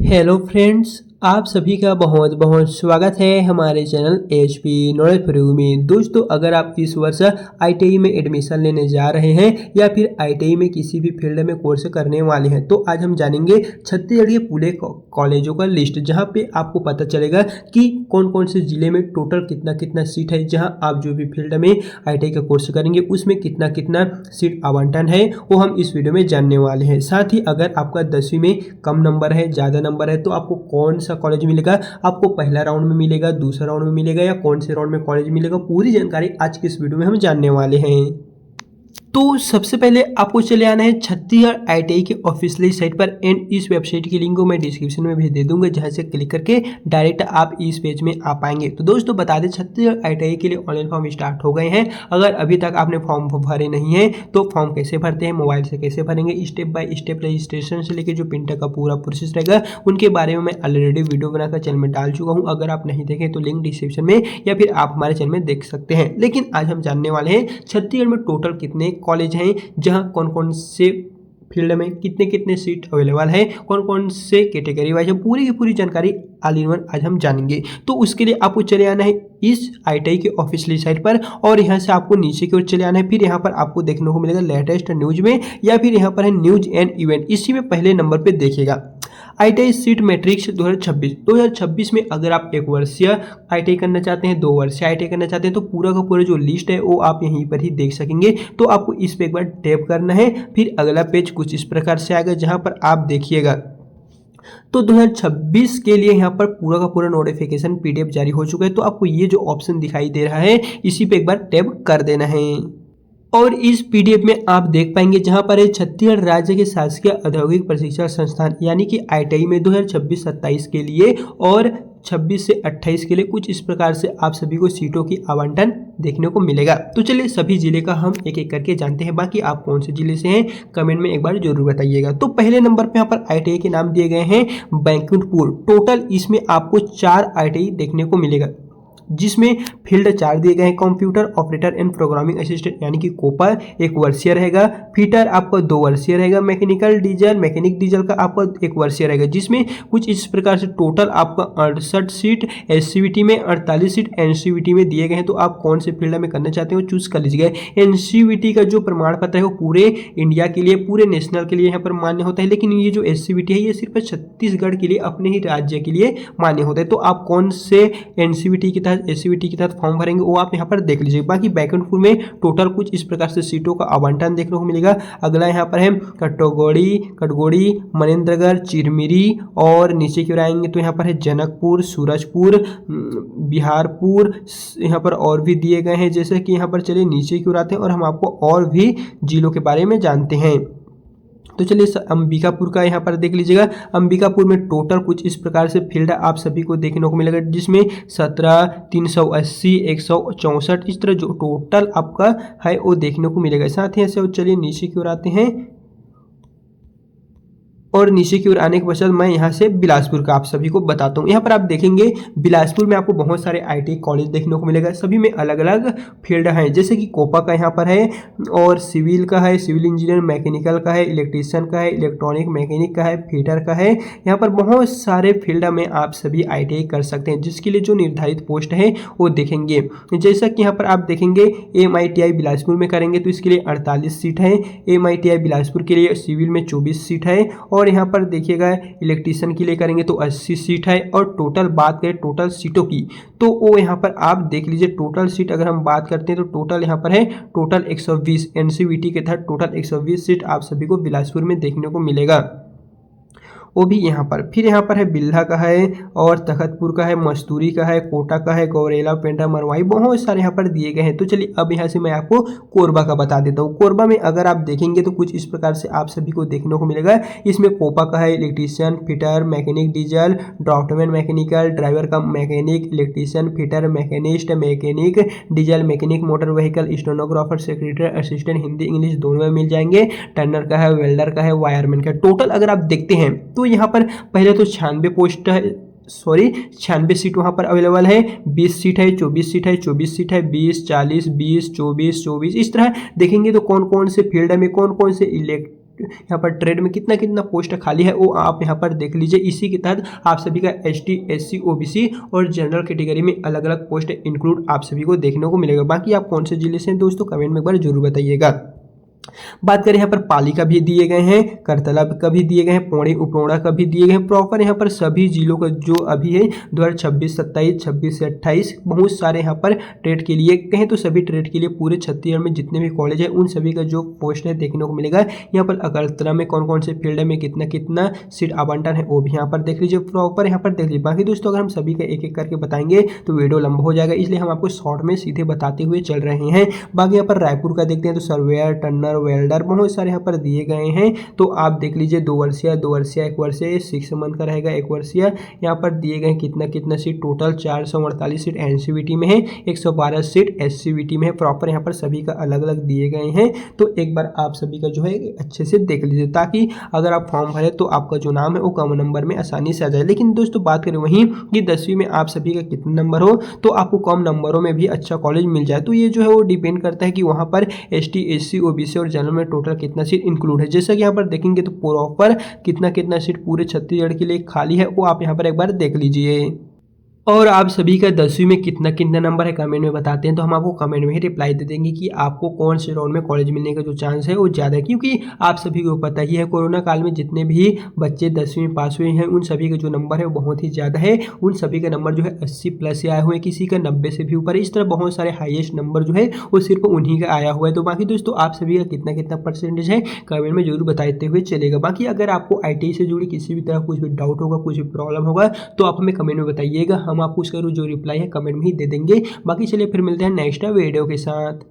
Hello friends, आप सभी का बहुत बहुत स्वागत है हमारे चैनल एचपी नॉलेज फॉर में। दोस्तों, अगर आप इस वर्ष आईटीआई में एडमिशन लेने जा रहे हैं या फिर आईटीआई में किसी भी फील्ड में कोर्स करने वाले हैं तो आज हम जानेंगे छत्तीसगढ़ के पूरे कॉलेजों का लिस्ट, जहां पे आपको पता चलेगा कि कौन कौन से जिले में टोटल कितना कितना सीट है। जहां आप जो भी फील्ड में आईटीआई का कोर्स करेंगे उसमें कितना कितना सीट आवंटन है वो हम इस वीडियो में जानने वाले हैं। साथ ही अगर आपका 10वीं में कम नंबर है, ज़्यादा नंबर है, तो आपको कौन सा कॉलेज मिलेगा, आपको पहला राउंड में मिलेगा, दूसरा राउंड में मिलेगा या कौन से राउंड में कॉलेज मिलेगा, पूरी जानकारी आज के इस वीडियो में हम जानने वाले हैं। तो सबसे पहले आपको चले आना है छत्तीसगढ़ आईटीआई के ऑफिशियल साइट पर एंड इस वेबसाइट की लिंक को मैं डिस्क्रिप्शन में भी दे दूंगा, जहां से क्लिक करके डायरेक्ट आप इस पेज में आ पाएंगे। तो दोस्तों बता दें, छत्तीसगढ़ आईटीआई के लिए ऑनलाइन फॉर्म स्टार्ट हो गए हैं। अगर अभी तक आपने फॉर्म भरे नहीं है तो फॉर्म कैसे भरते हैं, मोबाइल से कैसे भरेंगे, स्टेप बाय स्टेप रजिस्ट्रेशन से लेकर जो प्रिंटर का पूरा प्रोसेस रहेगा उनके बारे में मैं ऑलरेडी वीडियो बनाकर चैनल में डाल चुका हूँ। अगर आप नहीं देखें तो लिंक डिस्क्रिप्शन में या फिर आप हमारे चैनल में देख सकते हैं। लेकिन आज हम जानने वाले हैं छत्तीसगढ़ में टोटल कितने कॉलेज हैं, जहां कौन कौन से फील्ड में कितने कितने सीट अवेलेबल है, कौन कौन से कैटेगरी वाइज है, पूरी की पूरी जानकारी ऑल इन वन आज हम जानेंगे। तो उसके लिए आपको चले आना है इस आईटीआई के ऑफिशियल साइट पर और यहाँ से आपको नीचे की ओर चले आना है। फिर यहाँ पर आपको देखने को मिलेगा लेटेस्ट न्यूज में, या फिर यहाँ पर है न्यूज एंड इवेंट, इसी में पहले नंबर पे देखिएगा आईटीआई सीट मैट्रिक्स 2026 में अगर आप एक वर्षीय आईटीआई करना चाहते हैं, 2 वर्षीय आईटीआई करना चाहते हैं तो पूरा का पूरा जो लिस्ट है वो आप यहीं पर ही देख सकेंगे। तो आपको इस पे एक बार टैप करना है, फिर अगला पेज कुछ इस प्रकार से आएगा जहां पर आप देखिएगा तो 2026 के लिए यहाँ पर पूरा का पूरा नोटिफिकेशन पीडीएफ जारी हो चुका है। तो आपको ये जो ऑप्शन दिखाई दे रहा है इसी पे एक बार टैप कर देना है और इस पीडीएफ में आप देख पाएंगे जहां पर है छत्तीसगढ़ राज्य के शासकीय औद्योगिक प्रशिक्षण संस्थान यानी कि आईटीआई में 2026-27 के लिए और 26 से 28 के लिए कुछ इस प्रकार से आप सभी को सीटों की आवंटन देखने को मिलेगा। तो चलिए सभी जिले का हम एक एक करके जानते हैं। बाकी आप कौन से जिले से हैं कमेंट में एक बार जरूर बताइएगा। तो पहले नंबर पे यहाँ पर आईटीआई के नाम दिए गए हैं बैंकुंठपुर। टोटल इसमें आपको 4 आईटीआई देखने को मिलेगा, जिसमें फील्ड 4 दिए गए हैं। Computer operator and programming assistant यानी कि कोपा 1 वर्षीय रहेगा, फिटर आपका 2 वर्षीय रहेगा, मैकेनिक डीजल का आपका 1 वर्षीय रहेगा, जिसमें कुछ इस प्रकार से टोटल आपका 68 सीट एससीवीटी में, 48 सीट एनसीवीटी में दिए गए हैं। तो आप कौन से फील्ड में करना चाहते हो चूज कर लीजिएगा। एनसीवीटी का जो प्रमाण पत्र है वो पूरे इंडिया के लिए, पूरे नेशनल के लिए यहाँ पर मान्य होता है, लेकिन ये जो एससीवीटी है ये सिर्फ छत्तीसगढ़ के लिए, अपने ही राज्य के लिए मान्य होता है। तो आप कौन से एनसीवीटी की एससीवीटी के तहत फॉर्म भरेंगे वो आप यहाँ पर देख लीजिए। बाकी बैंकुंठपुर में टोटल कुछ इस प्रकार से सीटों का आवंटन देखने को मिलेगा। अगला यहाँ पर है कटगोड़ी, मनेन्द्रगढ़, चिरमिरी और नीचे की ओर आएंगे तो यहाँ पर है जनकपुर, सूरजपुर, बिहारपुर, यहाँ पर और भी दिए गए हैं। जैसे कि यहाँ पर चलिए नीचे की ओर आते हैं और हम आपको और भी जिलों के बारे में जानते हैं। तो चलिए अंबिकापुर का यहाँ पर देख लीजिएगा। अंबिकापुर में टोटल कुछ इस प्रकार से फील्ड आप सभी को देखने को मिलेगा, जिसमें 17, 380, 164 इस तरह जो टोटल आपका है वो देखने को मिलेगा। साथ ही ऐसे चलिए नीचे की ओर आते हैं और नीचे की ओर आने के पश्चात मैं यहाँ से बिलासपुर का आप सभी को बताता हूँ। यहाँ पर आप देखेंगे बिलासपुर में आपको बहुत सारे आईटीआई कॉलेज देखने को मिलेगा, सभी में अलग अलग फील्ड हैं। जैसे कि कोपा का यहाँ पर है और सिविल का है, सिविल इंजीनियर, मैकेनिकल का है, इलेक्ट्रीशियन का है, इलेक्ट्रॉनिक मैकेनिक का है, फिटर का है। यहाँ पर बहुत सारे फील्ड में आप सभी आईटीआई कर सकते हैं, जिसके लिए जो निर्धारित पोस्ट है वो देखेंगे। जैसा कि यहाँ पर आप देखेंगे एमआईटीआई बिलासपुर में करेंगे तो इसके लिए 48 सीट है, एमआईटीआई बिलासपुर के लिए सिविल में 24 सीट है, और यहाँ पर देखिएगा इलेक्ट्रीशियन के लिए करेंगे तो 80 सीट है। और टोटल बात करें टोटल सीटों की तो वो यहाँ पर आप देख लीजिए। टोटल सीट अगर हम बात करते हैं तो टोटल यहाँ पर है टोटल 120 एनसीवीटी के तहत टोटल 120 सीट आप सभी को बिलासपुर में देखने को मिलेगा, वो भी यहाँ पर। फिर यहाँ पर है बिल्हा का है और तखतपुर का है, मस्तूरी का है, कोटा का है, गौरेला, पेंड्रा, मरवाई, बहुत सारे यहाँ पर दिए गए हैं। तो चलिए अब यहाँ से मैं आपको कोरबा का बता देता हूँ। कोरबा में अगर आप देखेंगे तो कुछ इस प्रकार से आप सभी को देखने को मिलेगा। इसमें कोपा का है electrician, fitter, mechanic diesel, draftman mechanical, driver का mechanic, electrician, fitter, machinist, mechanic diesel, mechanic motor vehicle, stenographer, secretary assistant, Hindi English दोनों में मिल जाएंगे। टर्नर का है, वेल्डर का है, वायरमैन का। टोटल अगर आप देखते हैं तो यहाँ पर पहले तो 96 सीट वहां पर अवेलेबल है, 20 सीट है, 24 सीट है, 24 सीट है, 20, 40, 20, 24, 24 इस तरह देखेंगे तो कौन कौन से फील्ड में कौन कौन से यहाँ पर ट्रेड में कितना कितना पोस्ट खाली है वो आप यहाँ पर देख लीजिए। इसी के तहत आप सभी का ST SC OBC और जनरल कैटेगरी में अलग अलग पोस्ट इंक्लूड आप सभी को देखने को मिलेगा। बाकी आप कौन से जिले से हैं दोस्तों कमेंट में एक बार जरूर बताइएगा। बात करें यहाँ पर पालिका भी दिए गए हैं, करतला का भी दिए गए हैं, पौड़ी उपनौड़ा का भी दिए गए हैं। प्रॉपर यहाँ पर सभी जिलों का जो अभी है 2026 27 26 से 28 बहुत सारे यहाँ पर ट्रेड के लिए कहें तो सभी ट्रेड के लिए पूरे छत्तीसगढ़ में जितने भी कॉलेज है उन सभी का जो पोस्ट है देखने को मिलेगा। यहाँ पर अगरतला में कौन कौन से फील्ड में कितना कितना सीट आवंटन है वो भी यहाँ पर देख लीजिए, प्रॉपर यहाँ पर देख लीजिए। बाकी दोस्तों अगर हम सभी का एक एक करके बताएंगे तो वीडियो लंबा हो जाएगा, इसलिए हम आपको शॉर्ट में सीधे बताते हुए चल रहे हैं। बाकी यहाँ पर रायपुर का देखते हैं तो सर्वेयर टर्नर वेल्डर बहुत सारे यहाँ पर दिए गए हैं। तो आप देख लीजिए 2 वर्षीय 2 वर्षीय 1 वर्षीय 6 मंथ का रहेगा 1 वर्षीय। यहाँ पर दिए गए कितना कितना सीट टोटल 448 सीट NCVT में है, 112 सीट SCVT में है। प्रॉपर यहाँ पर सभी का अलग अलग दिए गए हैं। तो एक बार आप सभी का जो है अच्छे से देख लीजिए ताकि अगर आप फॉर्म भरे तो आपका जो नाम है वो कम नंबर में आसानी से आ जाए। लेकिन दोस्तों बात करें वहीं कि 10वीं में आप सभी का कितना नंबर हो तो आपको कम नंबरों में भी अच्छा कॉलेज मिल जाए। तो ये जो है वो डिपेंड करता है कि वहाँ पर ST SC OBC और जनरल में टोटल कितना सीट इंक्लूड है। जैसा कि यहाँ पर देखेंगे तो प्रॉपर कितना कितना सीट पूरे छत्तीसगढ़ के लिए खाली है वो आप यहाँ पर एक बार देख लीजिए। और आप सभी का 10वीं में कितना कितना नंबर है कमेंट में बताते हैं तो हम आपको कमेंट में ही रिप्लाई दे देंगे कि आपको कौन से राउंड में कॉलेज मिलने का जो चांस है वो ज़्यादा है। क्योंकि आप सभी को पता ही है कोरोना काल में जितने भी बच्चे 10वीं में पास हुए हैं उन सभी का जो नंबर है वो बहुत ही ज़्यादा है। उन सभी का नंबर जो है 80 प्लस से आए हुए हैं, किसी का 90 से भी ऊपर। इस तरह बहुत सारे हाईएस्ट नंबर जो है वो सिर्फ उन्हीं का आया हुआ है। तो बाकी दोस्तों आप सभी का कितना कितना परसेंटेज है कमेंट में जरूर बताते हुए चलेगा। बाकी अगर आपको ITI से जुड़ी किसी भी तरह कुछ भी डाउट होगा कुछ भी प्रॉब्लम होगा तो आप हमें कमेंट में बताइएगा, हम आपको उसका जो रिप्लाई है कमेंट में ही दे देंगे। बाकी चलिए फिर मिलते हैं नेक्स्ट वीडियो के साथ।